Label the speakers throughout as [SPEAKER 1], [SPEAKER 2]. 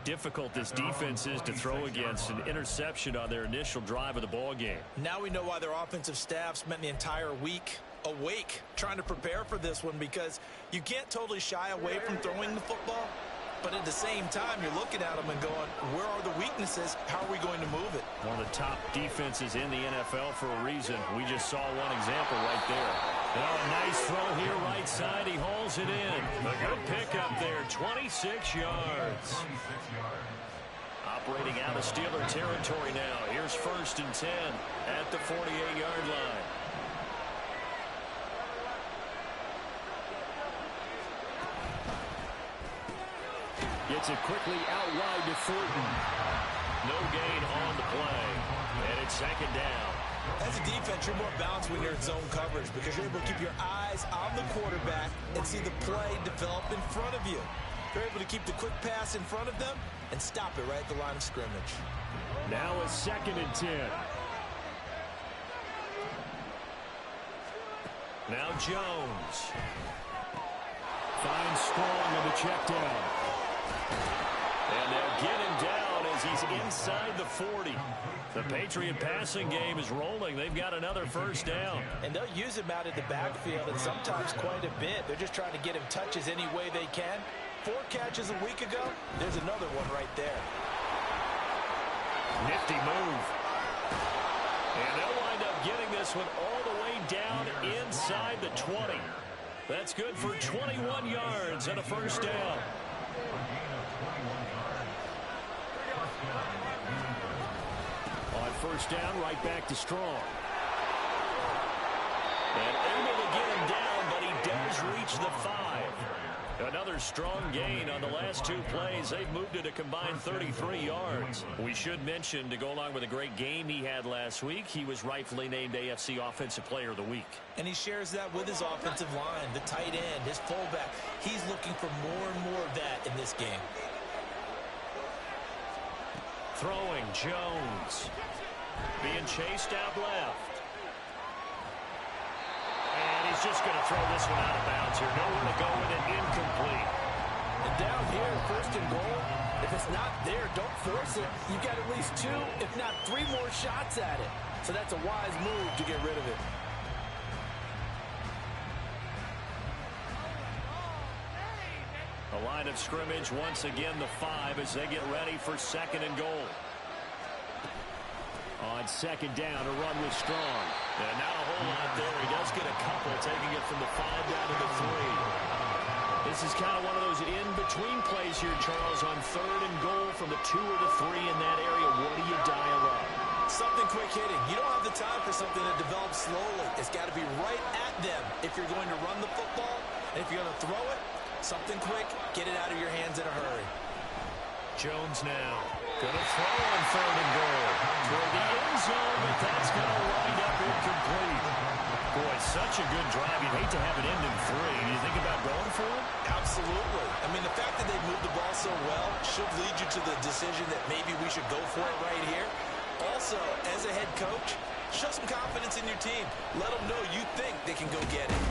[SPEAKER 1] difficult this defense is to throw against. An interception on their initial drive of the ball game.
[SPEAKER 2] Now we know why their offensive staff spent the entire week awake trying to prepare for this one, because you can't totally shy away from throwing the football. But at the same time, you're looking at them and going, where are the weaknesses? How are we going to move it?
[SPEAKER 1] One of the top defenses in the NFL for a reason. We just saw one example right there. Now a nice throw here, right side. He hauls it in. A good pickup there, 26 yards. Operating out of Steeler territory now. Here's 1st and 10 at the 48-yard line. Gets it quickly out wide to Thornton. No gain on the play. And it's 2nd down.
[SPEAKER 2] As a defense, you're more balanced when you're in zone coverage, because you're able to keep your eyes on the quarterback and see the play develop in front of you. You're able to keep the quick pass in front of them and stop it right at the line of scrimmage.
[SPEAKER 1] Now a 2nd and 10. Now Jones. Finds Strong in the check down. And they'll get him down as he's inside the 40. The Patriot passing game is rolling. They've got another 1st down.
[SPEAKER 2] And they'll use him out in the backfield, and sometimes quite a bit. They're just trying to get him touches any way they can. 4 catches a week ago. There's another one right there.
[SPEAKER 1] Nifty move. And they'll wind up getting this one all the way down inside the 20. That's good for 21 yards and a 1st down. On 1st down, right back to Strong. And able to get him down, but he does reach the 5. Another strong gain on the last 2 plays. They've moved it a combined 33 yards. We should mention, to go along with a great game he had last week, he was rightfully named AFC Offensive Player of the Week.
[SPEAKER 2] And he shares that with his offensive line, the tight end, his fullback. He's looking for more and more of that in this game.
[SPEAKER 1] Throwing, Jones. Being chased out left. And he's just going to throw this one out of bounds here. Nowhere to go with it, incomplete.
[SPEAKER 2] And down here, 1st and goal, if it's not there, don't force it. You've got at least 2, if not 3 more shots at it. So that's a wise move to get rid of it.
[SPEAKER 1] A line of scrimmage, once again the 5 as they get ready for 2nd and goal. On 2nd down, a run with Strong. And not a whole lot there. He does get a couple, taking it from the 5 down to the 3. This is kind of one of those in-between plays here, Charles, on 3rd and goal from the 2 or the 3 in that area. What do you dial up?
[SPEAKER 2] Something quick hitting. You don't have the time for something that develops slowly. It's got to be right at them if you're going to run the football. And if you're going to throw it, something quick, get it out of your hands in a hurry.
[SPEAKER 1] Jones now. Going to throw on 3rd and goal. Toward the end zone, but that's going to wind up incomplete. Boy, such a good drive. You'd hate to have it end in 3. Do you think about going for it?
[SPEAKER 2] Absolutely. I mean, the fact that they moved the ball so well should lead you to the decision that maybe we should go for it right here. Also, as a head coach, show some confidence in your team. Let them know you think they can go get it.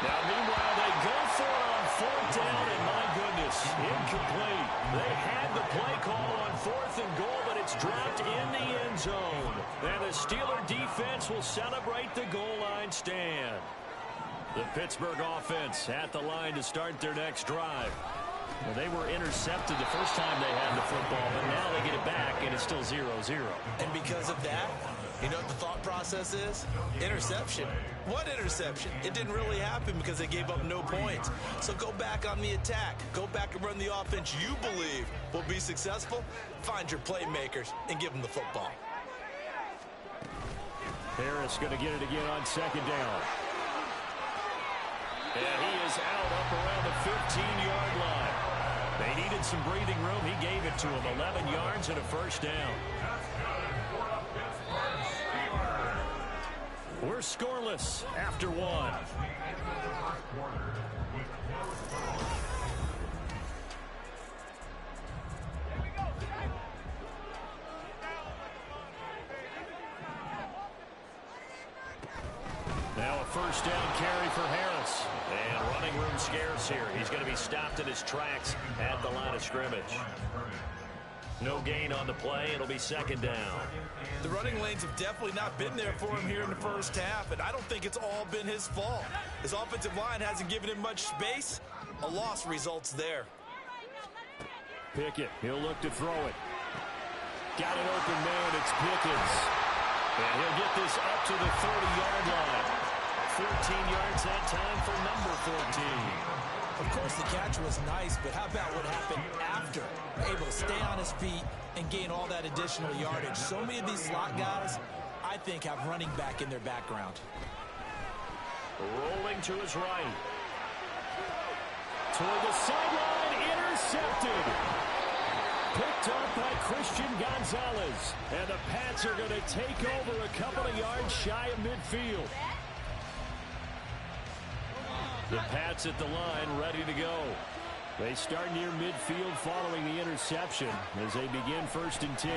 [SPEAKER 1] Now, meanwhile, they go for it on 4th down, and my goodness, incomplete. They had the play call on 4th and goal, but it's dropped in the end zone. And the Steeler defense will celebrate the goal line stand. The Pittsburgh offense at the line to start their next drive. Well, they were intercepted the first time they had the football, but now they get it back, and it's still 0-0.
[SPEAKER 2] And because of that, you know what the thought process is? Interception. What interception? It didn't really happen because they gave up no points. So go back on the attack. Go back and run the offense you believe will be successful. Find your playmakers and give them the football.
[SPEAKER 1] Harris going to get it again on 2nd down. And he is out up around the 15-yard line. They needed some breathing room. He gave it to him. 11 yards and a 1st down. We're scoreless after 1. Now a 1st down carry for Harris. And running room scarce here. He's going to be stopped in his tracks at the line of scrimmage. No gain on the play. It'll be second down.
[SPEAKER 2] The running lanes have definitely not been there for him here in the first half, and I don't think it's all been his fault. His offensive line hasn't given him much space. A loss results there.
[SPEAKER 1] Pickett, he'll look to throw it. Got an open man, it's Pickens. And he'll get this up to the 30-yard line. 14 yards that time for number 14.
[SPEAKER 2] Of course, the catch was nice, but how about what happened after? Able to stay on his feet and gain all that additional yardage. So many of these slot guys, I think, have running back in their background.
[SPEAKER 1] Rolling to his right. Toward the sideline, intercepted. Picked up by Christian Gonzalez. And the Pats are going to take over a couple of yards shy of midfield. The Pats at the line, ready to go. They start near midfield following the interception as they begin 1st and 10.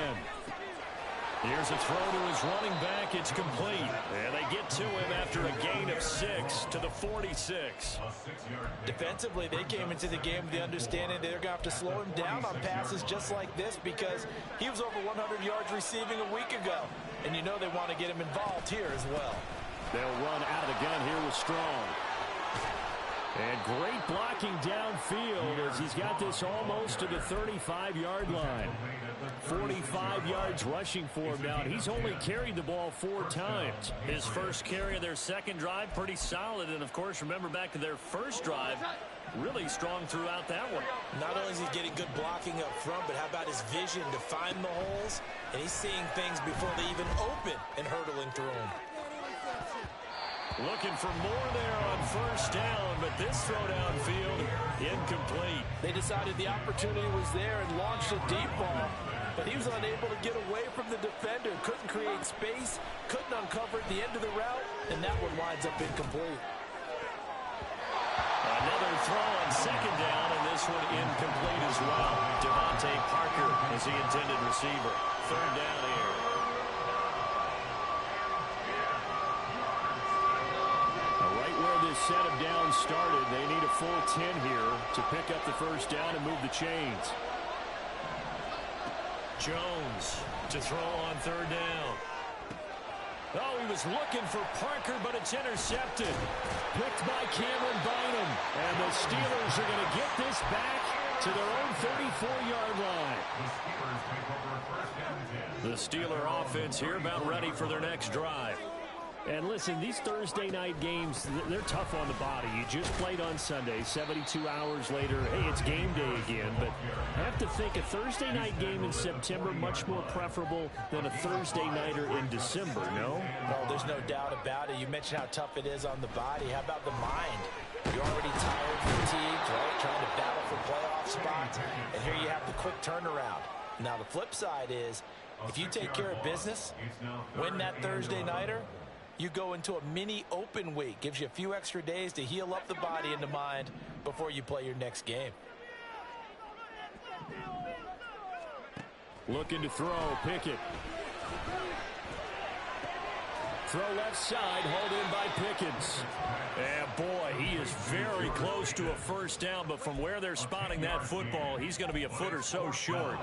[SPEAKER 1] Here's a throw to his running back. It's complete. And they get to him after a gain of 6 to the 46.
[SPEAKER 2] Defensively, they came into the game with the understanding they're going to have to slow him down on passes just like this because he was over 100 yards receiving a week ago. And you know they want to get him involved here as well.
[SPEAKER 1] They'll run out of the gun here with Strong. And great blocking downfield as he's got this almost to the 35-yard line. 45 yards rushing for him now. He's only carried the ball 4 times. His first carry of their second drive, pretty solid. And, of course, remember back to their first drive, really strong throughout that one.
[SPEAKER 2] Not only is he getting good blocking up front, but how about his vision to find the holes? And he's seeing things before they even open and hurtling through them.
[SPEAKER 1] Looking for more there on 1st down, but this throw downfield, incomplete.
[SPEAKER 2] They decided the opportunity was there and launched a deep ball, but he was unable to get away from the defender. Couldn't create space, couldn't uncover the end of the route, and that one winds up incomplete.
[SPEAKER 1] Another throw on 2nd down, and this one incomplete as well. Devontae Parker is the intended receiver. 3rd down here. This set of downs started. They need a full 10 here to pick up the 1st down and move the chains. Jones to throw on 3rd down. Oh, he was looking for Parker, but it's intercepted. Picked by Cameron Bynum. And the Steelers are going to get this back to their own 34-yard line. The Steeler offense here about ready for their next drive. And listen, these Thursday night games, they're tough on the body. You just played on Sunday, 72 hours later, hey, it's game day again. But I have to think a Thursday night game in September much more preferable than a Thursday nighter in December, no?
[SPEAKER 2] No, there's no doubt about it. You mentioned how tough it is on the body. How about the mind? You're already tired, fatigued, right? Trying to battle for playoff spots. And here you have the quick turnaround. Now, the flip side is, if you take care of business, win that Thursday nighter, you go into a mini open week. Gives you a few extra days to heal up the body and the mind before you play your next game.
[SPEAKER 1] Looking to throw, Pickett. Throw left side, hauled in by Pickens. And boy, he is very close to a 1st down, but from where they're spotting that football, he's going to be a foot or so short.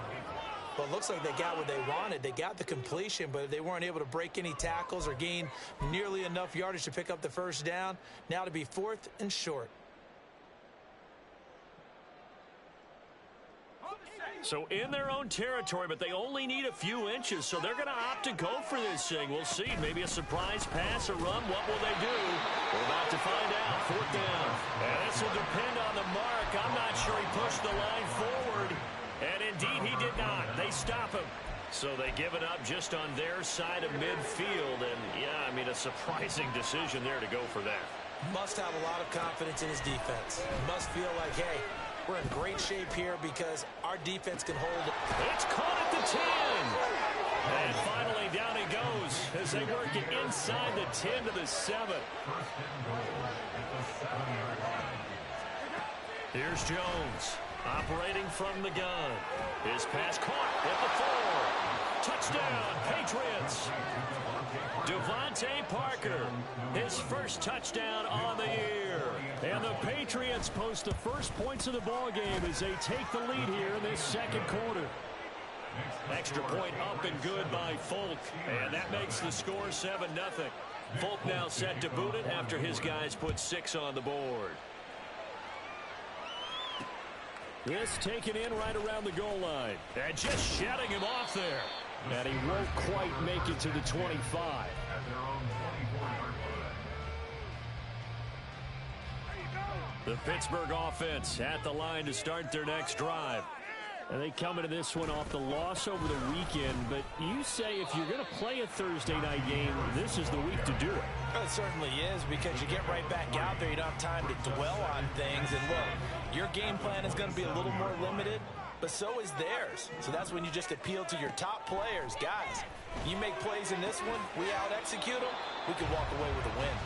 [SPEAKER 2] Well, it looks like they got what they wanted. They got the completion, but they weren't able to break any tackles or gain nearly enough yardage to pick up the 1st down. Now to be 4th and short.
[SPEAKER 1] So in their own territory, but they only need a few inches, so they're going to opt to go for this thing. We'll see. Maybe a surprise pass or run. What will they do? We're about to find out. 4th down. And this will depend on the mark. I'm not sure he pushed the line forward. And indeed, he did not. They stop him. So they give it up just on their side of midfield. And, yeah, I mean, a surprising decision there to go for that.
[SPEAKER 2] Must have a lot of confidence in his defense. Must feel like, hey, we're in great shape here because our defense can hold it.
[SPEAKER 1] It's caught at the 10. And finally, down he goes as they work it inside the 10 to the 7. Here's Jones. Operating from the gun. His pass caught at the 4. Touchdown, Patriots. Devontae Parker, his first touchdown on the year. And the Patriots post the first points of the ballgame as they take the lead here in this second quarter. Extra point up and good by Folk. And that makes the score 7-0. Folk now set to boot it after his guys put 6 on the board. This taken in right around the goal line. And just shutting him off there. And he won't quite make it to the 25. The Pittsburgh offense at the line to start their next drive. And they come into this one off the loss over the weekend. But you say if you're going to play a Thursday night game, this is the week to do it.
[SPEAKER 2] Well, it certainly is, because you get right back out there. You don't have time to dwell on things. And look, your game plan is going to be a little more limited, but so is theirs. So that's when you just appeal to your top players. Guys, you make plays in this one, we out-execute them, we can walk away with a win.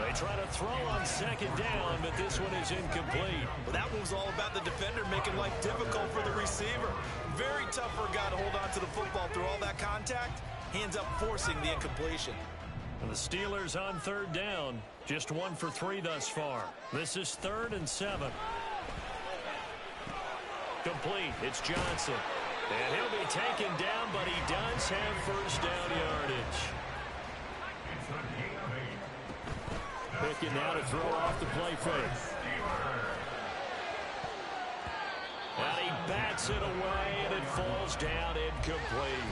[SPEAKER 1] They try to throw on second down, but this one is incomplete.
[SPEAKER 2] Well, that one was all about the defender making life difficult for the receiver. Very tough for a guy to hold on to the football through all that contact. He ends up forcing the incompletion.
[SPEAKER 1] And the Steelers on third down, just 1 for 3 thus far. This is 3rd and 7. Complete. It's Johnson. And he'll be taken down, but he does have first down yardage. Pickett now to throw off the play fake. And he bats it away, and it falls down incomplete.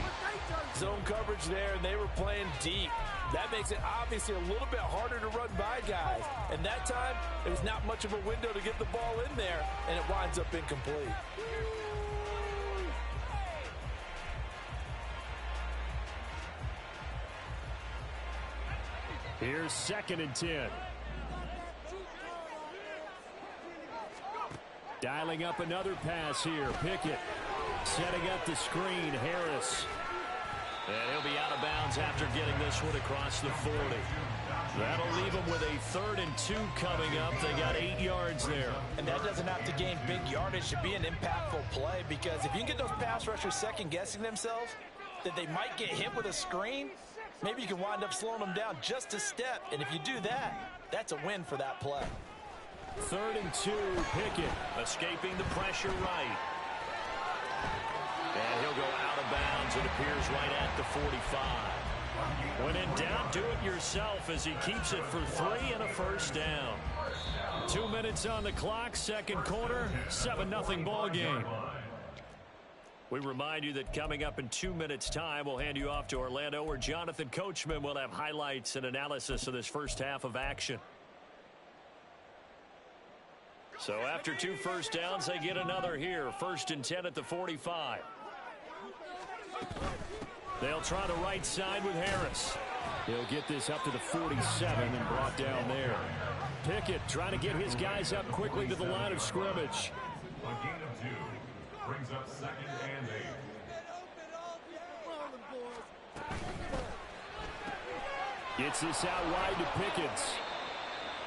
[SPEAKER 2] Zone coverage there, and they were playing deep. That makes it obviously a little bit harder to run by guys. And that time, there was not much of a window to get the ball in there, and it winds up incomplete.
[SPEAKER 1] Here's 2nd and 10. Dialing up another pass here. Pickett setting up the screen. Harris. And he'll be out of bounds after getting this one across the 40. That'll leave them with a 3rd and 2 coming up. They got 8 yards there.
[SPEAKER 2] And that doesn't have to gain big yardage to be an impactful play, because if you can get those pass rushers second-guessing themselves, that they might get hit with a screen, maybe you can wind up slowing them down just a step. And if you do that, that's a win for that play.
[SPEAKER 1] 3rd and 2, Pickett escaping the pressure right. And he'll go out of bounds. It appears right at the 45. When in doubt, do it yourself as he keeps it for 3 and a first down. 2 minutes on the clock, second quarter, 7-0 ball game. We remind you that coming up in 2 minutes' time, we'll hand you off to Orlando, where Jonathan Coachman will have highlights and analysis of this first half of action. So after 2 first downs, they get another here. 1st and 10 at the 45. They'll try the right side with Harris. He'll get this up to the 47 and brought down there. Pickett trying to get his guys up quickly to the line of scrimmage.
[SPEAKER 3] A gain of 2 brings up 2nd and 8.
[SPEAKER 1] Gets this out wide to Pickett.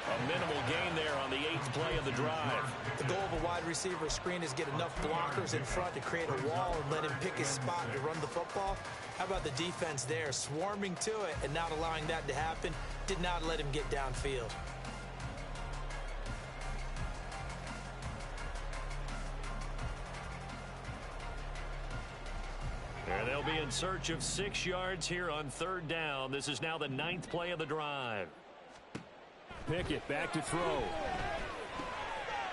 [SPEAKER 1] A minimal gain there on the 8th play of the drive.
[SPEAKER 2] The goal of a wide receiver screen is get enough blockers in front to create a wall and let him pick his spot to run the football. How about the defense there, swarming to it and not allowing that to happen? Did not let him get downfield.
[SPEAKER 1] And they'll be in search of 6 yards here on 3rd down. This is now the 9th play of the drive. Pickett back to throw.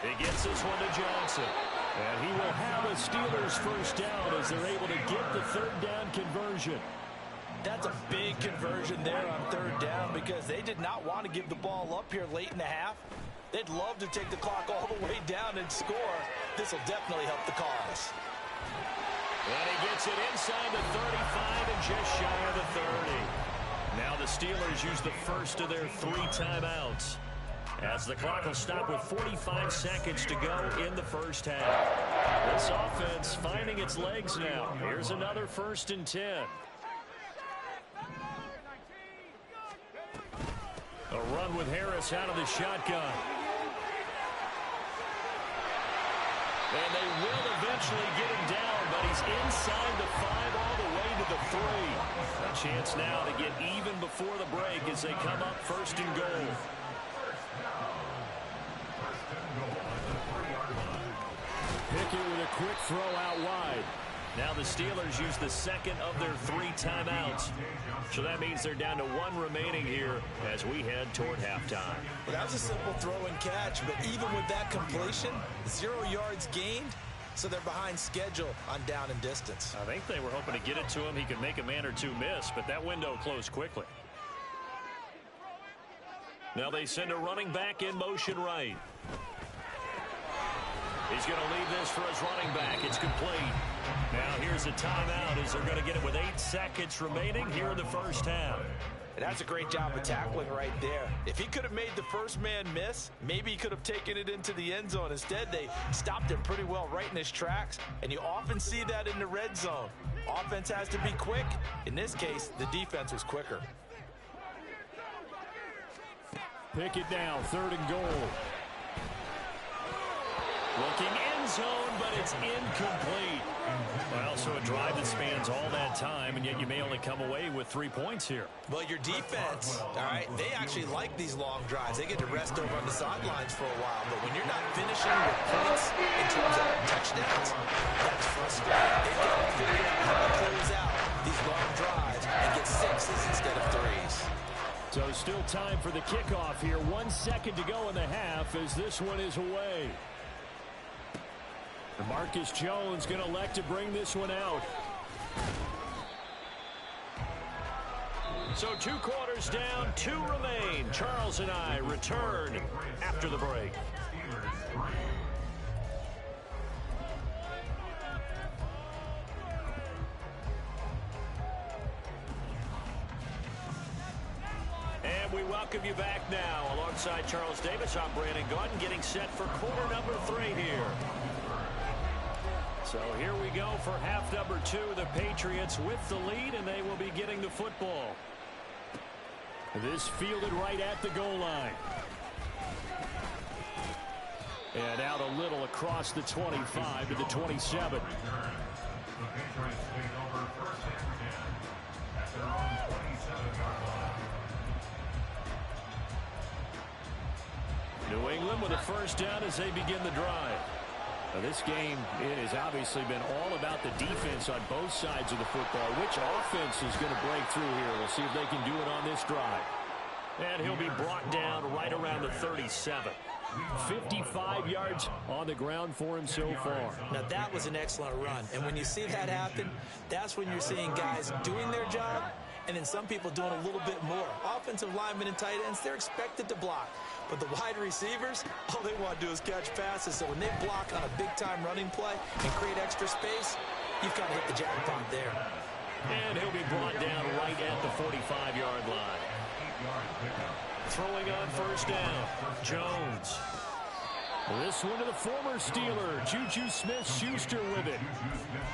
[SPEAKER 1] He gets this one to Johnson. And he will have a Steelers first down as they're able to get the 3rd down conversion.
[SPEAKER 2] That's a big conversion there on 3rd down, because they did not want to give the ball up here late in the half. They'd love to take the clock all the way down and score. This will definitely help the cause.
[SPEAKER 1] And he gets it inside the 35 and just shy of the 30. Now the Steelers use the first of their 3 timeouts, as the clock will stop with 45 seconds to go in the first half. This offense finding its legs now. Here's another 1st and 10. A run with Harris out of the shotgun. And they will eventually get him down, but he's inside the 5 all the way to the 3. A chance now to get even before the break as they come up 1st and goal. Pickett with a quick throw out wide. Now the Steelers use the 2nd of their 3 timeouts. So that means they're down to 1 remaining here as we head toward halftime.
[SPEAKER 2] Well, that was a simple throw and catch, but even with that completion, 0 yards gained, so they're behind schedule on down and distance.
[SPEAKER 1] I think they were hoping to get it to him. He could make a man or 2 miss, but that window closed quickly. Now they send a running back in motion right. He's going to leave this for his running back. It's complete. Now here's a timeout as they're going to get it with 8 seconds remaining here in the first half.
[SPEAKER 2] And that's a great job of tackling right there. If he could have made the first man miss, maybe he could have taken it into the end zone. Instead, they stopped him pretty well right in his tracks, and you often see that in the red zone. Offense has to be quick. In this case, the defense was quicker.
[SPEAKER 1] Pick it down, 3rd and goal. Looking end zone, but it's incomplete. Well, so a drive that spans all that time, and yet you may only come away with 3 points here.
[SPEAKER 2] Well, your defense, all right, they actually like these long drives. They get to rest over on the sidelines for a while, but when you're not finishing with points in terms of touchdowns, that's frustrating. They've got to figure out how to close out these long drives and get 6s instead of 3s.
[SPEAKER 1] So still time for the kickoff here. 1 second to go in the half as this one is away. Marcus Jones going to elect to bring this one out. So 2 quarters down, 2 remain. Charles and I return after the break. And we welcome you back now. Alongside Charles Davis, I'm Brandon Gaudin, getting set for quarter number 3 here. So here we go for half number 2. The Patriots with the lead, and they will be getting the football. This fielded right at the goal line. And out a little across the 25 to the 27. New England with a first down as they begin the drive. Now this game, it has obviously been all about the defense on both sides of the football. Which offense is going to break through here? We'll see if they can do it on this drive. And he'll be brought down right around the 37. 55 yards on the ground for him so far.
[SPEAKER 2] Now that was an excellent run. And when you see that happen, that's when you're seeing guys doing their job and then some people doing a little bit more. Offensive linemen and tight ends, they're expected to block. But the wide receivers, all they want to do is catch passes. So when they block on a big-time running play and create extra space, you've got to hit the jackpot there.
[SPEAKER 1] And he'll be brought down right at the 45-yard line. Throwing on first down, Jones. This one to the former Steeler, Juju Smith-Schuster with it.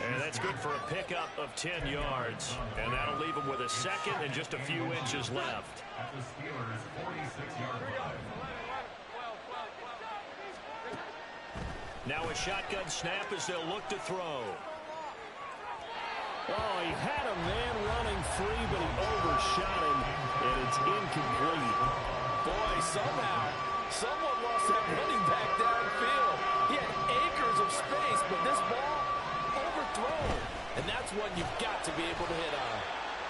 [SPEAKER 1] And that's good for a pickup of 10 yards. And that'll leave him with a second and just a few inches left.
[SPEAKER 3] At the Steelers' 46-yard line.
[SPEAKER 1] Now a shotgun snap as they'll look to throw. Oh, he had a man running free, but he overshot him, and it's incomplete.
[SPEAKER 2] Boy, somehow, someone lost that running back downfield. He had acres of space, but this ball overthrown. And that's one you've got to be able to hit on.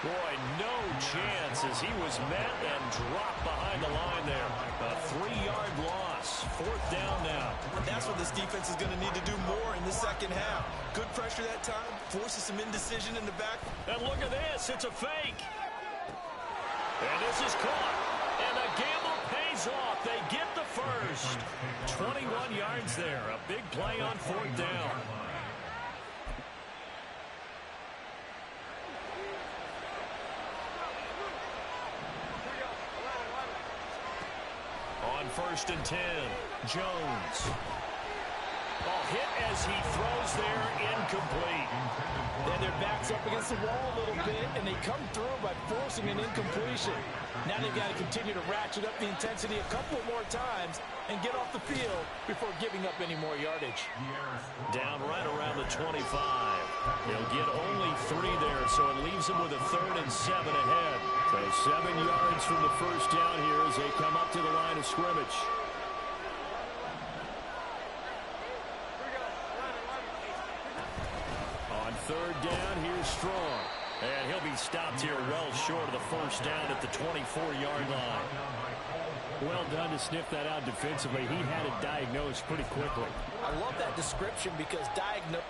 [SPEAKER 1] Boy, no chance as he was met and dropped behind the line there. A 3-yard loss. 4th down now.
[SPEAKER 2] And that's what this defense is going to need to do more in the second half. Good pressure that time. Forces some indecision in the back.
[SPEAKER 1] And look at this. It's a fake. And this is caught. And the gamble pays off. They get the first. 21 yards there. A big play on 4th down. On 1st and 10, Jones. Ball hit as he throws there, incomplete.
[SPEAKER 2] Then their back's up against the wall a little bit, and they come through by forcing an incompletion. Now they've got to continue to ratchet up the intensity a couple more times and get off the field before giving up any more yardage.
[SPEAKER 1] Down right around the 25. They'll get only 3 there, so it leaves them with a 3rd and 7 ahead. So 7 yards from the first down here as they come up to the line of scrimmage. On 3rd down, here's Strong. And he'll be stopped here well short of the first down at the 24-yard line. Well done to sniff that out defensively. He had it diagnosed pretty quickly.
[SPEAKER 2] I love that description because diagnose.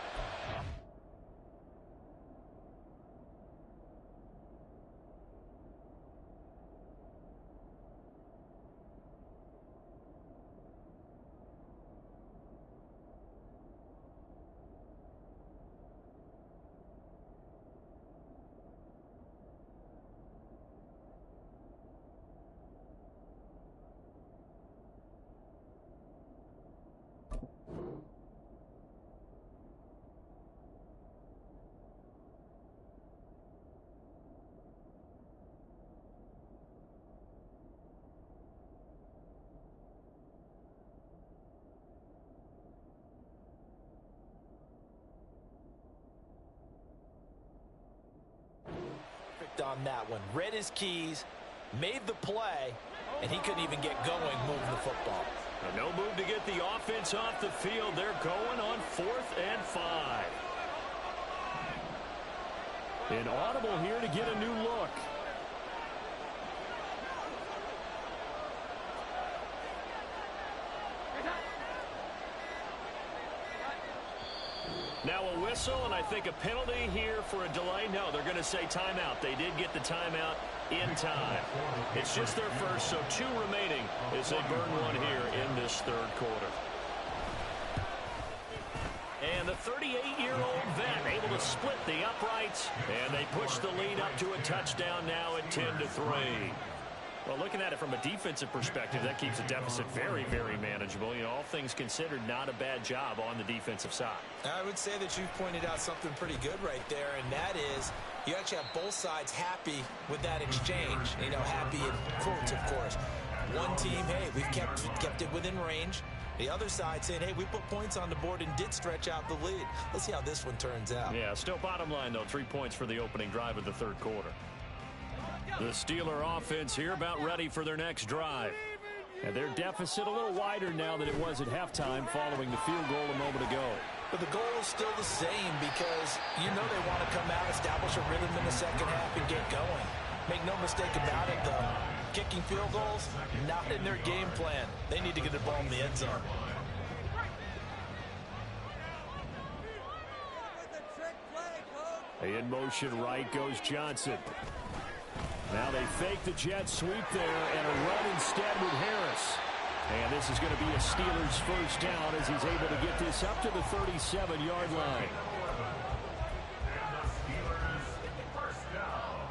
[SPEAKER 2] On that one, read his keys, made the play, and he couldn't even get going moving the football.
[SPEAKER 1] No move to get the offense off the field. They're going on 4th and 5. An audible here to get a new look. Now a whistle, and I think a penalty here for a delay. No, they're going to say timeout. They did get the timeout in time. It's just their first, so 2 remaining as they burn one here in this 3rd quarter. And the 38-year-old vet able to split the uprights, and they push the lead up to a touchdown now at 10-3. Well, looking at it from a defensive perspective, that keeps the deficit very, very manageable. You know, all things considered, not a bad job on the defensive side.
[SPEAKER 2] I would say that you've pointed out something pretty good right there, and that is you actually have both sides happy with that exchange. You know, happy in quotes, of course. One team, hey, we've kept it within range. The other side saying, hey, we put points on the board and did stretch out the lead. Let's see how this one turns out.
[SPEAKER 1] Yeah, still bottom line, though, 3 points for the opening drive of the 3rd quarter. The Steeler offense here about ready for their next drive. And their deficit a little wider now than it was at halftime following the field goal a moment ago.
[SPEAKER 2] But the goal is still the same because you know they want to come out, establish a rhythm in the second half, and get going. Make no mistake about it, though. Kicking field goals, not in their game plan. They need to get the ball in the end zone.
[SPEAKER 1] In motion right goes Johnson. Now they fake the jet sweep there and a run instead with Harris. And this is going to be a Steelers first down as he's able to get this up to the 37-yard line.
[SPEAKER 3] And the Steelers first down.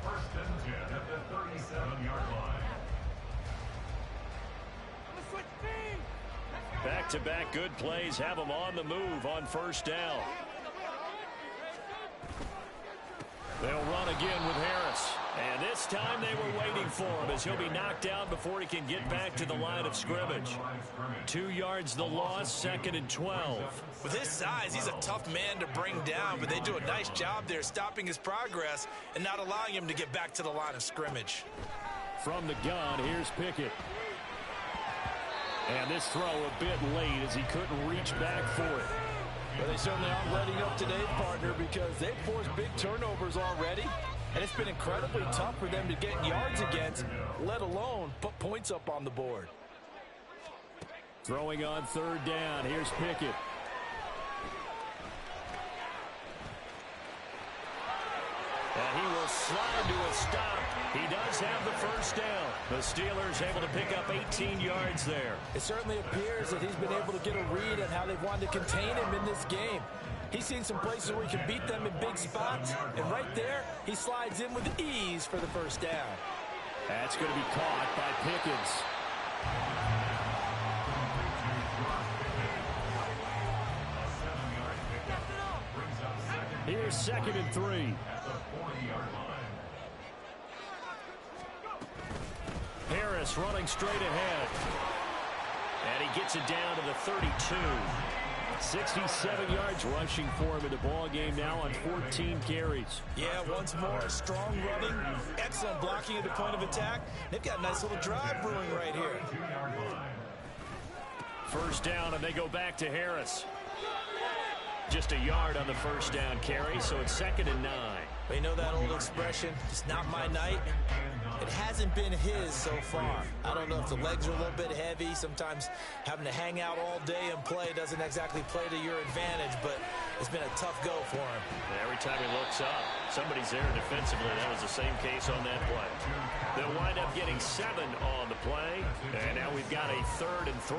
[SPEAKER 3] 1st and 10 at the 37-yard line.
[SPEAKER 1] Back-to-back good plays have them on the move on first down. They'll run again with Harris. And this time they were waiting for him as he'll be knocked out before he can get back to the line of scrimmage. 2 yards the loss, 2nd and 12.
[SPEAKER 2] With his size, he's a tough man to bring down, but they do a nice job there stopping his progress and not allowing him to get back to the line of scrimmage.
[SPEAKER 1] From the gun, here's Pickett. And this throw a bit late as he couldn't reach back for it.
[SPEAKER 2] Well, they certainly aren't letting up today, partner, because they've forced big turnovers already. And it's been incredibly tough for them to get yards against, let alone put points up on the board.
[SPEAKER 1] Throwing on 3rd down, here's Pickett. And he will slide to a stop. He does have the first down. The Steelers able to pick up 18 yards there.
[SPEAKER 2] It certainly appears that he's been able to get a read on how they've wanted to contain him in this game. He's seen some places where he can beat them in big spots, and right there, he slides in with ease for the first down.
[SPEAKER 1] That's going to be caught by Pickens. Here's 2nd and 3.
[SPEAKER 3] At the 40-yard line.
[SPEAKER 1] Harris running straight ahead. And he gets it down to the 32. 67 yards rushing for him in the ball game now on 14 carries.
[SPEAKER 2] Yeah, once more, strong running, excellent blocking at the point of attack. They've got a nice little drive brewing right here.
[SPEAKER 3] 2-yard line.
[SPEAKER 1] First down, and they go back to Harris. Just a yard on the first down carry, so it's 2nd and 9.
[SPEAKER 2] But you know that old expression, it's not my night? It hasn't been his so far. I don't know if the legs are a little bit heavy. Sometimes having to hang out all day and play doesn't exactly play to your advantage, but it's been a tough go for him.
[SPEAKER 1] Every time he looks up, somebody's there defensively. That was the same case on that play. They'll wind up getting 7 on the play, and now we've got a 3rd and 3.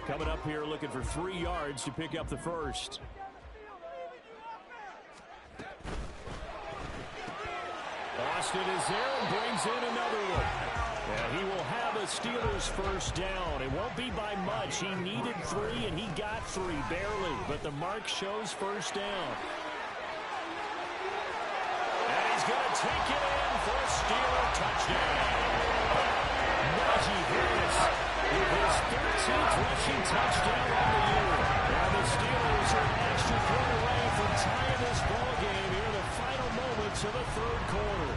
[SPEAKER 1] Coming up here looking for 3 yards to pick up the first. Austin is there and brings in another one. And he will have a Steelers first down. It won't be by much. He needed 3 and he got 3 barely, but the mark shows first down. And he's going to take it in for a Steeler touchdown. Najee Harris with his 13th rushing touchdown on the year. Now the Steelers are an extra point away from tying this ball game here in the final moments of the 3rd quarter.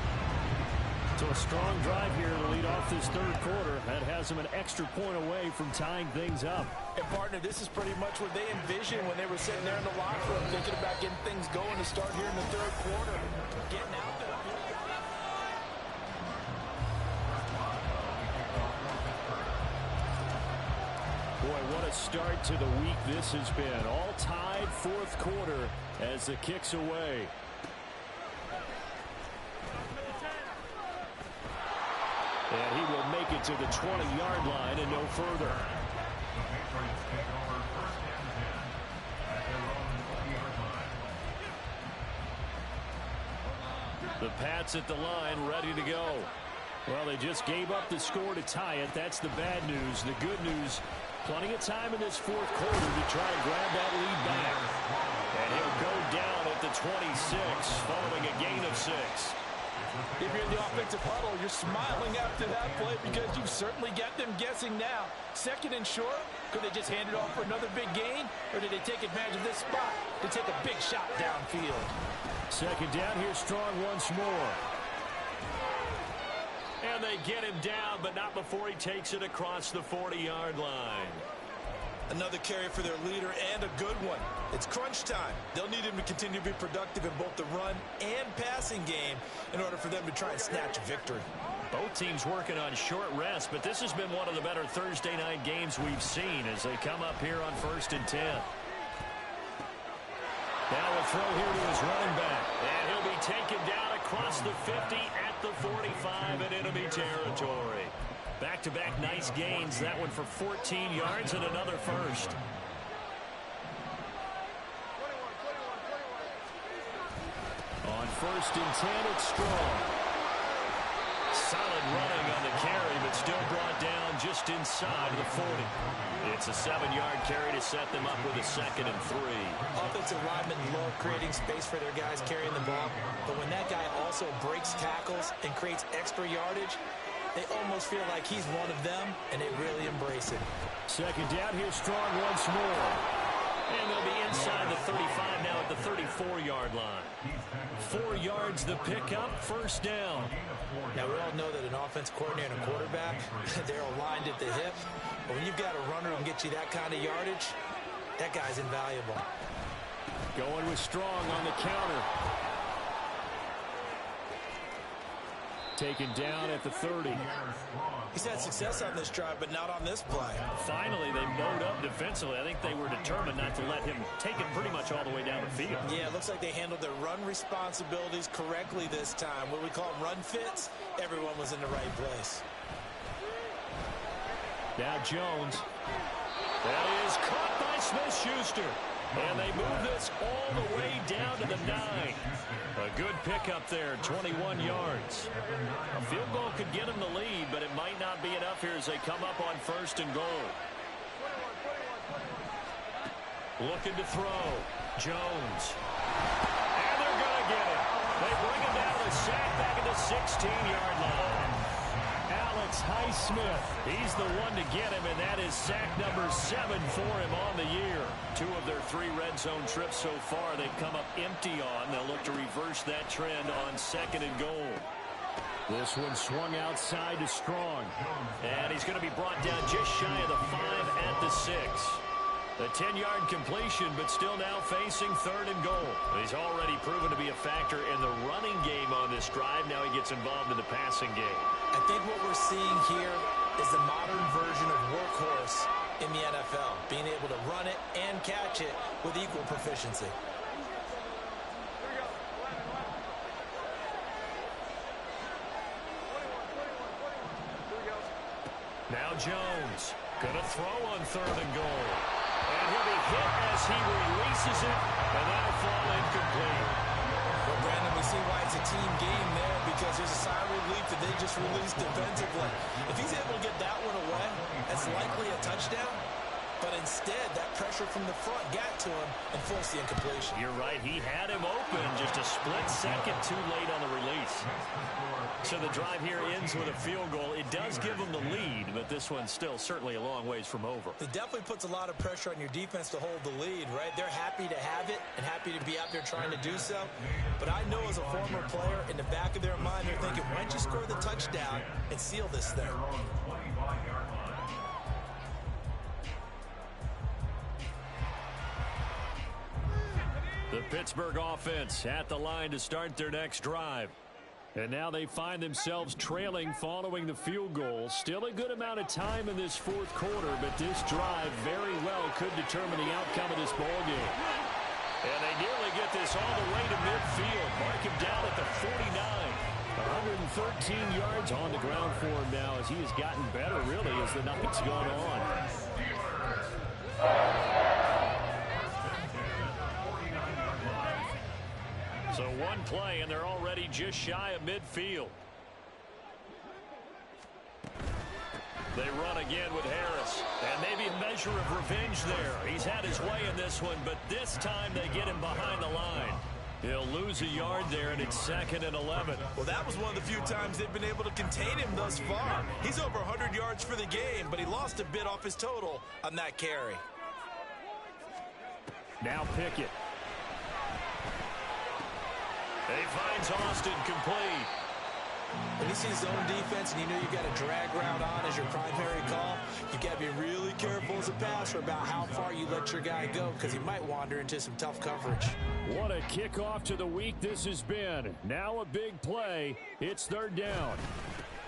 [SPEAKER 1] So a strong drive here to lead off this 3rd quarter. That has them an extra point away from tying things up.
[SPEAKER 2] And partner, this is pretty much what they envisioned when they were sitting there in the locker room thinking about getting things going to start here in the 3rd quarter. Getting out there.
[SPEAKER 1] Boy, what a start to the week this has been. All tied 4th quarter as the kick's away. And he will make it to the 20-yard line and no further.
[SPEAKER 3] The Patriots take over 1st and 10 at their own 20-yard line.
[SPEAKER 1] The Pats at the line, ready to go. Well, they just gave up the score to tie it. That's the bad news. The good news, plenty of time in this 4th quarter to try and grab that lead back. And he'll go down at the 26 following a gain of 6.
[SPEAKER 2] If you're in the offensive huddle, you're smiling after that play because you've certainly got them guessing now. 2nd and short, could they just hand it off for another big gain? Or did they take advantage of this spot to take a big shot downfield?
[SPEAKER 1] 2nd down, here's Strong once more. And they get him down, but not before he takes it across the 40-yard line.
[SPEAKER 2] Another carry for their leader and a good one. It's crunch time. They'll need him to continue to be productive in both the run and passing game in order for them to try and snatch a victory.
[SPEAKER 1] Both teams working on short rest, but this has been one of the better Thursday night games we've seen as they come up here on 1st and 10. Now a throw here to his running back. And he'll be taken down across the 50 at the 45 in enemy territory. Back-to-back nice gains. That one for 14 yards and another first. On 1st and 10, it's Strong. Solid running on the carry, but still brought down just inside the 40. It's a 7-yard carry to set them up with a 2nd and 3.
[SPEAKER 2] Offensive linemen love creating space for their guys carrying the ball, but when that guy also breaks tackles and creates extra yardage, they almost feel like he's one of them, and they really embrace it.
[SPEAKER 1] 2nd down, here's Strong once more. And they'll be inside the 35 now at the 34-yard line. 4 yards the pickup, 1st down.
[SPEAKER 2] Now, we all know that an offense coordinator and a quarterback, they're aligned at the hip. But when you've got a runner who can get you that kind of yardage, that guy's invaluable.
[SPEAKER 1] Going with Strong on the counter. Taken down at the 30.
[SPEAKER 2] He's had success on this drive, but not on this play.
[SPEAKER 1] Finally, they mowed up defensively. I think they were determined not to let him take it pretty much all the way down the field.
[SPEAKER 2] Yeah, it looks like they handled their run responsibilities correctly this time. What we call run fits, everyone was in the right place.
[SPEAKER 1] Now Jones. That is caught by Smith-Schuster. And they move this all the way down to the 9. A good pickup there, 21 yards. A field goal could get them the lead, but it might not be enough here as they come up on 1st and goal. Looking to throw. Jones. And they're going to get it. They bring him down with a sack back at the 16-yard line. Alex Highsmith, he's the one to get him, and that is sack number 7 for him on the year. 2 of their 3 red zone trips so far they've come up empty on. They'll look to reverse that trend on 2nd and goal. This one swung outside to Strong. And he's going to be brought down just shy of the 5 at the 6. A 10-yard completion, but still now facing 3rd and goal. He's already proven to be a factor in the running game on this drive. Now he gets involved in the passing game.
[SPEAKER 2] I think what we're seeing here is the modern version of workhorse in the NFL, being able to run it and catch it with equal proficiency.
[SPEAKER 1] Now Jones, gonna throw on 3rd and goal. And he'll be hit as he releases it, and that'll fall incomplete.
[SPEAKER 2] Well, Brandon, we see why it's a team game there, because there's a sigh of relief that they just released defensively. If he's able to get that one away, that's likely a touchdown. But instead, that pressure from the front got to him and forced the incompletion.
[SPEAKER 1] You're right. He had him open just a split second too late on the release. So the drive here ends with a field goal. It does give them the lead, but this one's still certainly a long ways from over.
[SPEAKER 2] It definitely puts a lot of pressure on your defense to hold the lead, right? They're happy to have it and happy to be out there trying to do so. But I know as a former player, in the back of their mind, they're thinking, why don't you score the touchdown and seal this thing?
[SPEAKER 1] The Pittsburgh offense at the line to start their next drive. And now they find themselves trailing following the field goal. Still a good amount of time in this 4th quarter, but this drive very well could determine the outcome of this ballgame. And they nearly get this all the way to midfield. Mark him down at the 49. 113 yards on the ground for him now as he has gotten better, really, as the night's gone on. So one play, and they're already just shy of midfield. They run again with Harris. And maybe a measure of revenge there. He's had his way in this one, but this time they get him behind the line. He'll lose a yard there, and it's 2nd and 11.
[SPEAKER 2] Well, that was one of the few times they've been able to contain him thus far. He's over 100 yards for the game, but he lost a bit off his total on that carry.
[SPEAKER 1] Now Pickett. He finds Austin complete.
[SPEAKER 2] When you see zone defense and you know you've got a drag route on as your primary call, you've got to be really careful as a passer about how far you let your guy go, because he might wander into some tough coverage.
[SPEAKER 1] What a kickoff to the week this has been. Now a big play. It's 3rd down.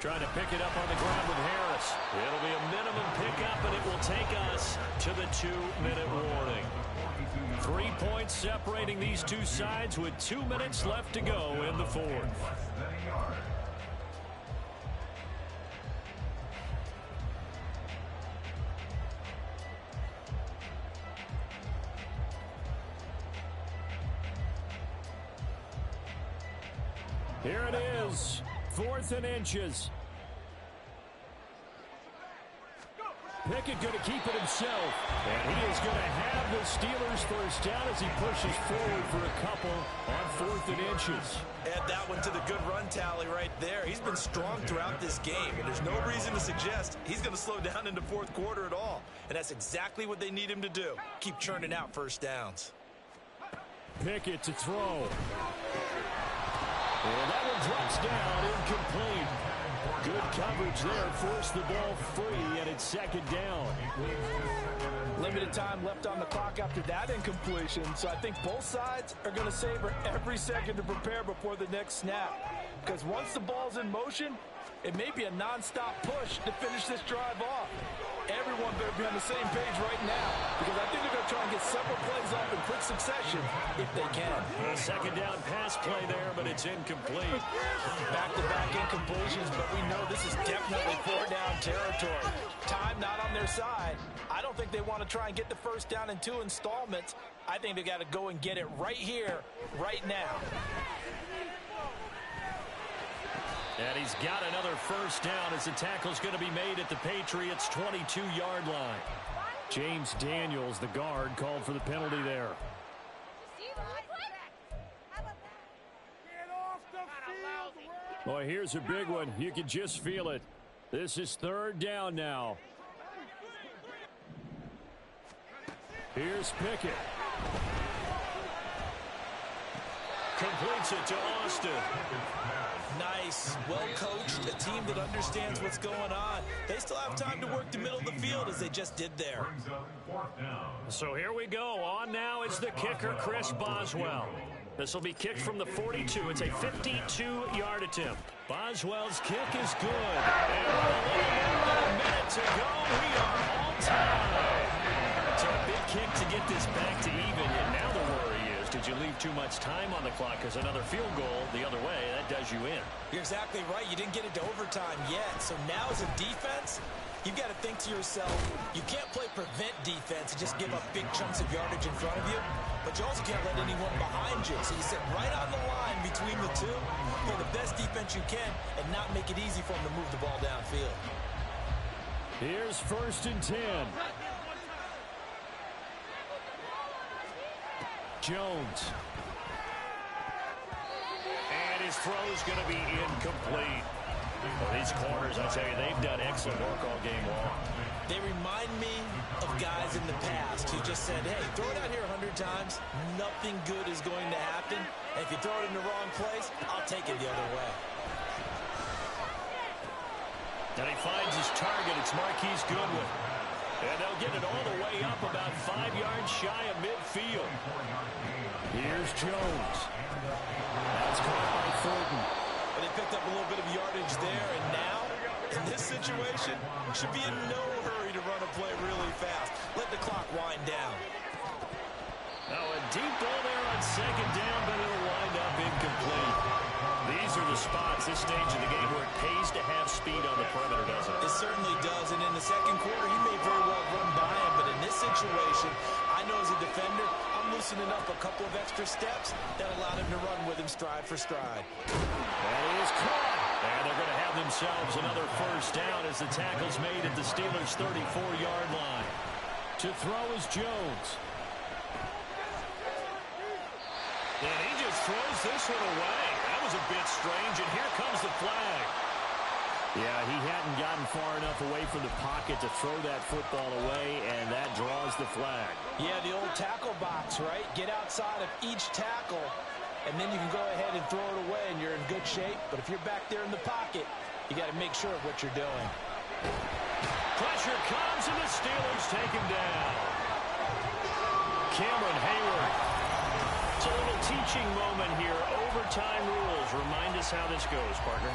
[SPEAKER 1] Trying to pick it up on the ground with Harris. It'll be a minimum pickup, and it will take us to the 2-minute warning. 3 points separating these two sides with 2 minutes left to go in the 4th. Here it is, 4th and inches. Pickett going to keep it himself, and he is going to have the Steelers first down as he pushes forward for a couple on 4th and inches.
[SPEAKER 2] Add that one to the good run tally right there. He's been strong throughout this game, and there's no reason to suggest he's going to slow down in the 4th quarter at all. And that's exactly what they need him to do. Keep churning out first downs.
[SPEAKER 1] Pickett to throw. And that one drops down, incomplete. Good coverage there, forced the ball free, and it's 2nd down.
[SPEAKER 4] Limited time left on the clock after that incompletion, so I think both sides are going to savor every second to prepare before the next snap. Because once the ball's in motion, it may be a non-stop push to finish this drive off. Everyone better be on the same page right now, because I think they're going to try and get several plays off in quick succession if they can.
[SPEAKER 1] A 2nd down pass play there, but it's incomplete.
[SPEAKER 4] Back-to-back incompletions, but we know this is definitely 4-down territory. Time not on their side. I don't think they want to try and get the first down in 2 installments. I think they got to go and get it right here, right now.
[SPEAKER 1] And he's got another first down as the tackle's going to be made at the Patriots' 22-yard line. James Daniels, the guard, called for the penalty there. Boy, here's a big one. You can just feel it. This is third down now. Here's Pickett. Completes it to Austin.
[SPEAKER 2] Nice. Well coached. A team that understands what's going on. They still have time to work the middle of the field as they just did there.
[SPEAKER 1] So here we go. On now is the kicker, Chris Boswell. This will be kicked from the 42. It's a 52-yard attempt. Boswell's kick is good. And with a little more than a minute to go, we are all tied. So a big kick to get this back to even. And now the worry is, did you leave too much time on the clock? Because another field goal the other way, that does you in.
[SPEAKER 2] You're exactly right. You didn't get it to overtime yet. So now as a defense, you've got to think to yourself, you can't play prevent defense and just give up big chunks of yardage in front of you, but you also can't let anyone behind you. So you sit right on the line between the two, play the best defense you can, and not make it easy for them to move the ball downfield.
[SPEAKER 1] Here's 1st and 10. Jones. And his throw's going to be incomplete. Well, these corners, I tell you, they've done excellent work all game long.
[SPEAKER 2] They remind me of guys in the past who just said, hey, throw it out here 100 times. Nothing good is going to happen. And if you throw it in the wrong place, I'll take it the other way.
[SPEAKER 1] And he finds his target. It's Marquise Goodwin. And they'll get it all the way up about 5 yards shy of midfield. Here's Jones. That's caught by Fulton.
[SPEAKER 2] And they picked up a little bit of yardage there, and now, in this situation, should be in no hurry to run a play really fast. Let the clock wind down.
[SPEAKER 1] Now a deep ball there on 2nd down, but it'll wind up incomplete. These are the spots, this stage of the game, where it pays to have speed on the perimeter, doesn't it?
[SPEAKER 2] It certainly does, and in the second quarter, he may very well run by him, but in this situation, I know as a defender, I'm loosening up a couple of extra steps that allowed him to run with him stride for stride.
[SPEAKER 1] That is caught. And they're going to have themselves another first down as the tackle's made at the Steelers' 34-yard line. To throw is Jones. And he just throws this one away. That was a bit strange, and here comes the flag. Yeah, he hadn't gotten far enough away from the pocket to throw that football away, and that draws the flag.
[SPEAKER 4] Yeah, the old tackle box, right? Get outside of each tackle, and then you can go ahead and throw it away, and you're in good shape. But if you're back there in the pocket, you got to make sure of what you're doing.
[SPEAKER 1] Pressure comes, and the Steelers take him down. Cameron Hayward. It's a little teaching moment here. Overtime rules. Remind us how this goes, partner.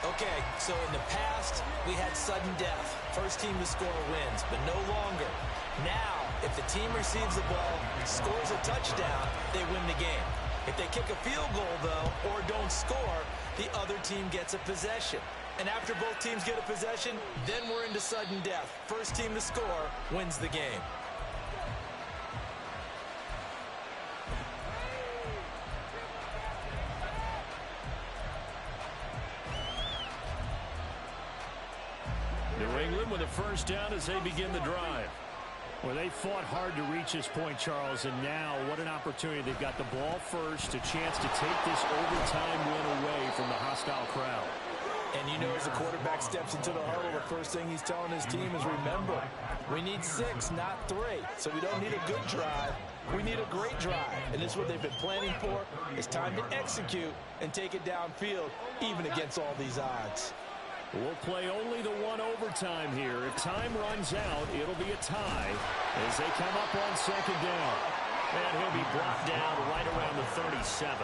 [SPEAKER 2] Okay, so in the past, we had sudden death. First team to score wins, but no longer. Now, if the team receives the ball, scores a touchdown, they win the game. If they kick a field goal, though, or don't score, the other team gets a possession. And after both teams get a possession, then we're into sudden death. First team to score wins the game.
[SPEAKER 1] New England with a first down as they begin the drive. Well, they fought hard to reach this point, Charles, and now what an opportunity. They've got the ball first, a chance to take this overtime win away from the hostile crowd.
[SPEAKER 4] And you know, as the quarterback steps into the huddle, the first thing he's telling his team is, remember, we need 6, not 3. So we don't need a good drive. We need a great drive. And this is what they've been planning for. It's time to execute and take it downfield, even against all these odds.
[SPEAKER 1] We'll play only the one overtime here. If time runs out, it'll be a tie as they come up on 2nd down. And he'll be brought down right around the 37.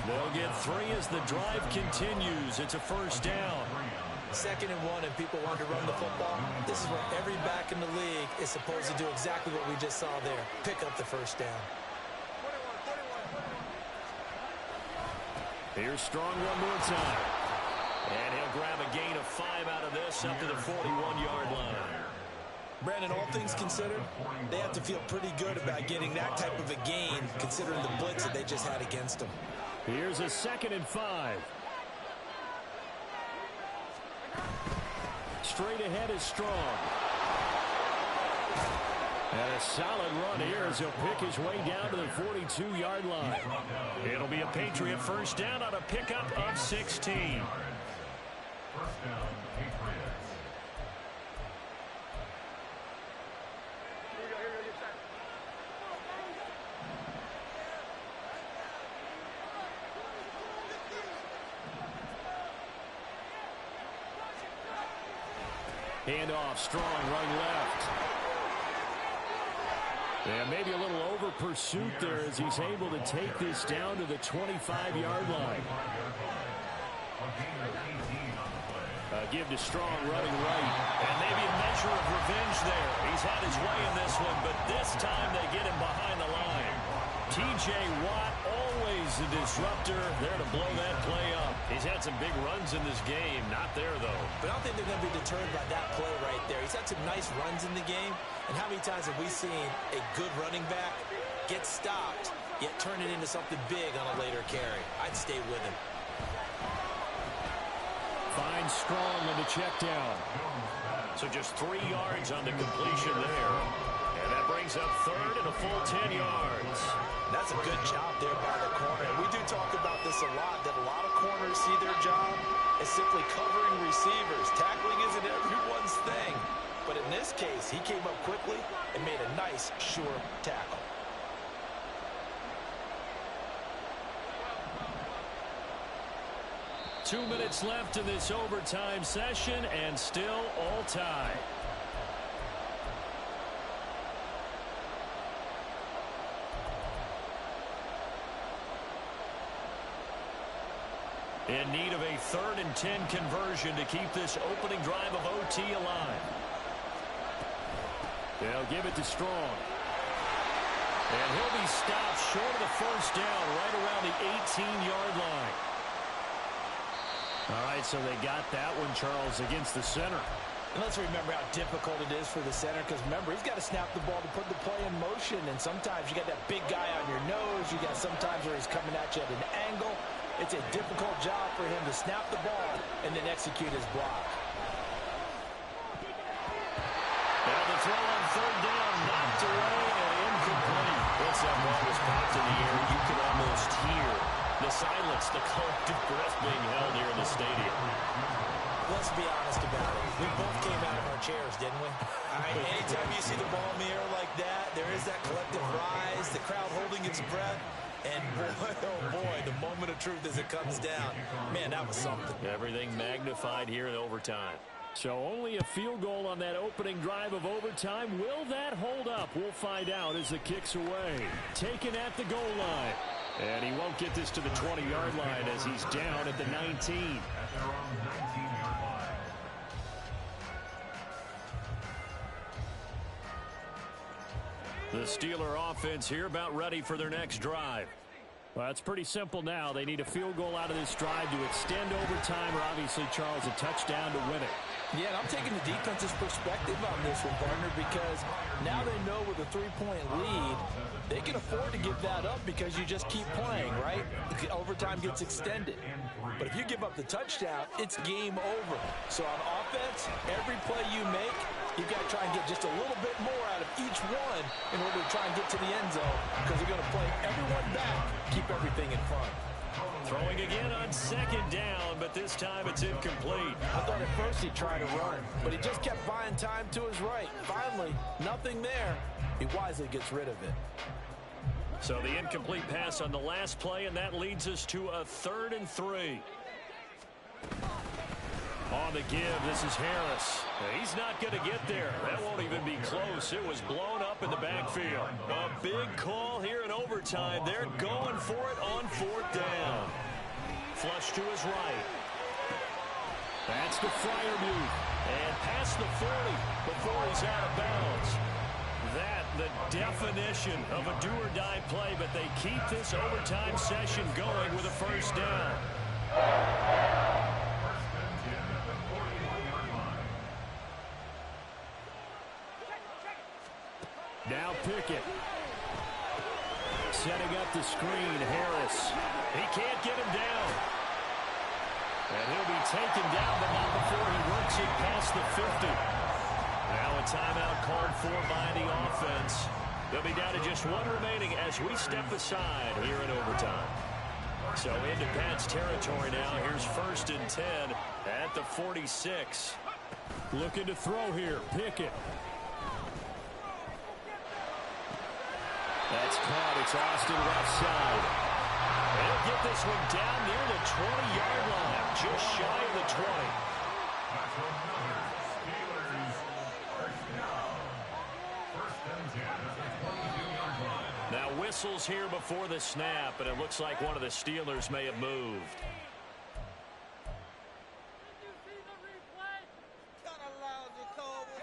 [SPEAKER 1] They'll get 3 as the drive continues. It's a first down.
[SPEAKER 2] 2nd and 1, and people want to run the football. This is where every back in the league is supposed to do exactly what we just saw there. Pick up the first down.
[SPEAKER 1] Here's Strong one more time. And he'll grab a gain of 5 out of this up to the 41-yard line.
[SPEAKER 2] Brandon, all things considered, they have to feel pretty good about getting that type of a gain, considering the blitz that they just had against them.
[SPEAKER 1] Here's a 2nd and 5. straight ahead is Strong. And a solid run here as he'll pick his way down to the 42-yard line. It'll be a Patriot first down on a pickup of 16.
[SPEAKER 3] First down, Patriots.
[SPEAKER 1] Handoff, Strong, running left. And maybe a little over pursuit there as he's able to take this down to the 25-yard line. Give to Strong, running right. And maybe a measure of revenge there. He's had his way in this one, but this time they get him behind the line. T.J. Watt, always a disruptor, there to blow that play up. He's had some big runs in this game. Not there, though.
[SPEAKER 2] But I don't think they're going to be deterred by that play right there. He's had some nice runs in the game. And how many times have we seen a good running back get stopped, yet turn it into something big on a later carry? I'd stay with him.
[SPEAKER 1] Finds Strong on the check down. So just 3 yards on the completion there. And that brings up third and a full 10 yards.
[SPEAKER 2] That's a good job there by the corner. And we do talk about this a lot, that a lot of corners see their job as simply covering receivers. Tackling isn't everyone's thing. But in this case, he came up quickly and made a nice, sure tackle.
[SPEAKER 1] Two minutes left in this overtime session, and still all tie. In need of a 3rd and 10 conversion to keep this opening drive of OT alive. They'll give it to Strong. And he'll be stopped short of the first down right around the 18-yard line. All right, so they got that one, Charles, against the center.
[SPEAKER 4] And let's remember how difficult it is for the center, because remember, he's got to snap the ball to put the play in motion, and sometimes you got that big guy on your nose. You got sometimes where he's coming at you at an angle. It's a difficult job for him to snap the ball and then execute his block.
[SPEAKER 1] Now the throw on 3rd down, knocked away and incomplete. Once that ball was popped in the air, you could almost hear the silence, the collective breath being held here in the stadium.
[SPEAKER 2] Let's be honest about it. We both came out of our chairs, didn't we? Anytime you see the ball in the air like that, there is that collective rise, the crowd holding its breath. And boy, oh boy, the moment of truth as it comes down. Man, that was something.
[SPEAKER 1] Everything magnified here in overtime. So only a field goal on that opening drive of overtime. Will that hold up? We'll find out as the kick's away. Taken at the goal line. And he won't get this to the 20-yard line as he's down at the 19.
[SPEAKER 3] At their own 19-yard line.
[SPEAKER 1] The Steeler offense here about ready for their next drive. Well, it's pretty simple now. They need a field goal out of this drive to extend overtime, or obviously, Charles, a touchdown to win it.
[SPEAKER 4] Yeah, and I'm taking the defense's perspective on this one, partner, because now they know with a 3-point lead, they can afford to give that up because you just keep playing, right? Overtime gets extended. But if you give up the touchdown, it's game over. So on offense, every play you make, you've got to try and get just a little bit more out of each one in order to try and get to the end zone, because they're going to play everyone back, keep everything in front.
[SPEAKER 1] Throwing again on 2nd down, but this time it's incomplete.
[SPEAKER 4] I thought at first he'd try to run, but he just kept buying time to his right. Finally, nothing there. He wisely gets rid of it.
[SPEAKER 1] So the incomplete pass on the last play, and that leads us to a 3rd and 3. On the give, this is Harris. He's not going to get there. That won't even be close. It was blown up in the backfield. A big call here in overtime. They're going for it on 4th down. Flush to his right. That's to Freiermuth. And past the 40 before he's out of bounds. That, the definition of a do-or-die play, but they keep this overtime session going with a first down. Now Pickett. Setting up the screen, Harris. He can't get him down. And he'll be taken down, but not before he works it past the 50. Now a timeout called for by the offense. They'll be down to just one remaining as we step aside here in overtime. So into Pats territory now. Here's 1st and 10 at the 46.
[SPEAKER 5] Looking to throw here. Pickett.
[SPEAKER 1] That's caught. It's Austin left side. They'll get this one down near the 20-yard line, just shy of the 20.
[SPEAKER 3] That's another Steelers first down. 1st and 10 at the 22-yard line.
[SPEAKER 1] Now whistles here before the snap, and it looks like one of the Steelers may have moved.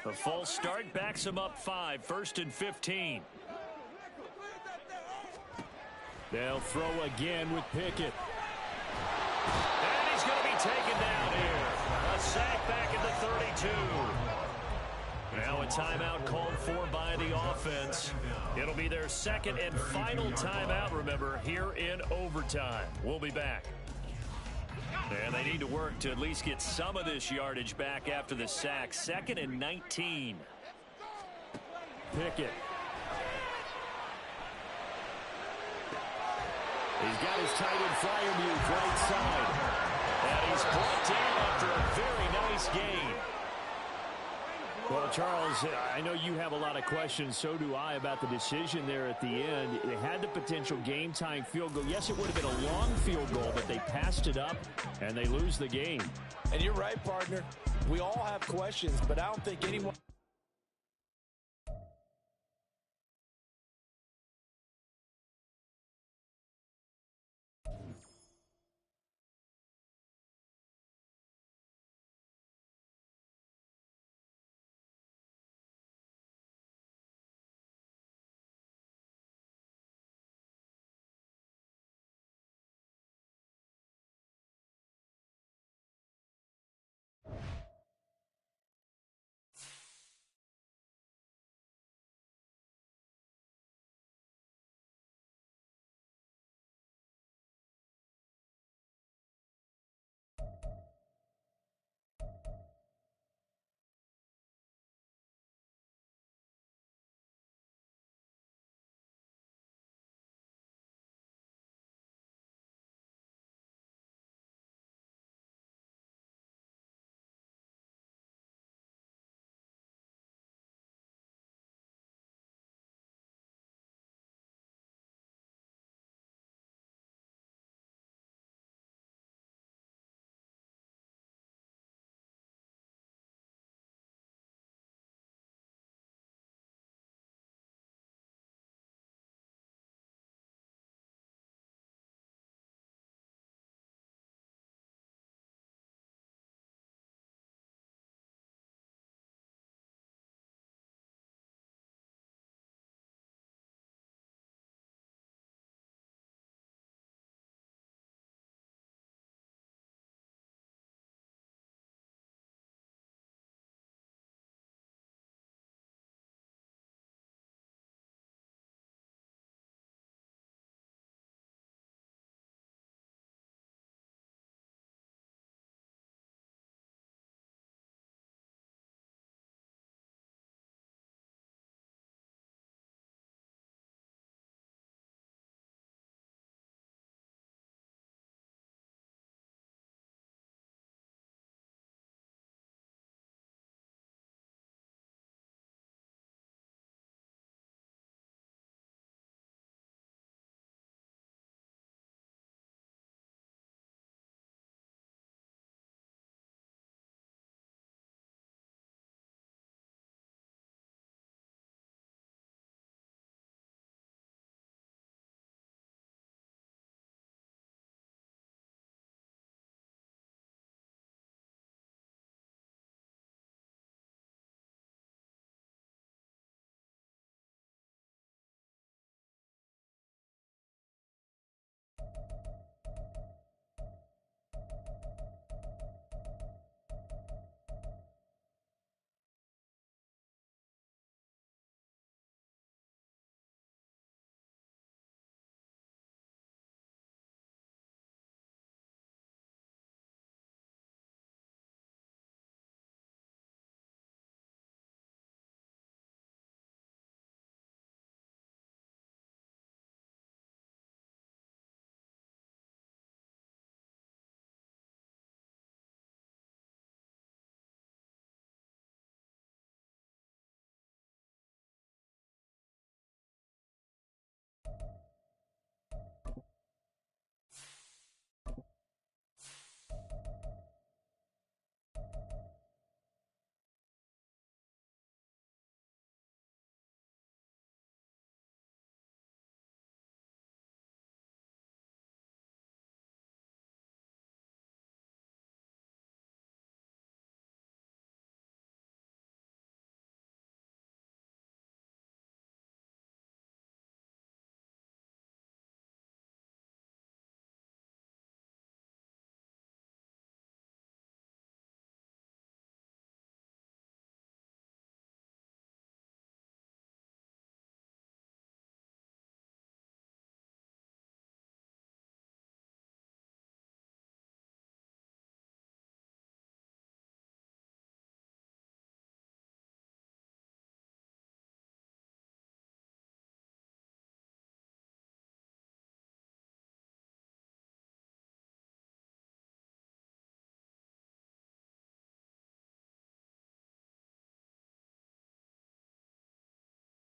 [SPEAKER 1] The false start backs him up 5, 1st and 15.
[SPEAKER 5] They'll throw again with Pickett.
[SPEAKER 1] And he's going to be taken down here. A sack back at the 32. Now a timeout called for by the offense. It'll be their 2nd and final timeout, remember, here in overtime. We'll be back. And they need to work to at least get some of this yardage back after the sack. 2nd and 19.
[SPEAKER 5] Pickett.
[SPEAKER 1] He's got his tight end Freiermuth right side. And he's brought down after a very nice gain.
[SPEAKER 5] Well, Charles, I know you have a lot of questions. So do I about the decision there at the end. They had the potential game-tying field goal. Yes, it would have been a long field goal, but they passed it up, and they lose the game.
[SPEAKER 4] And you're right, partner. We all have questions, but I don't think anyone...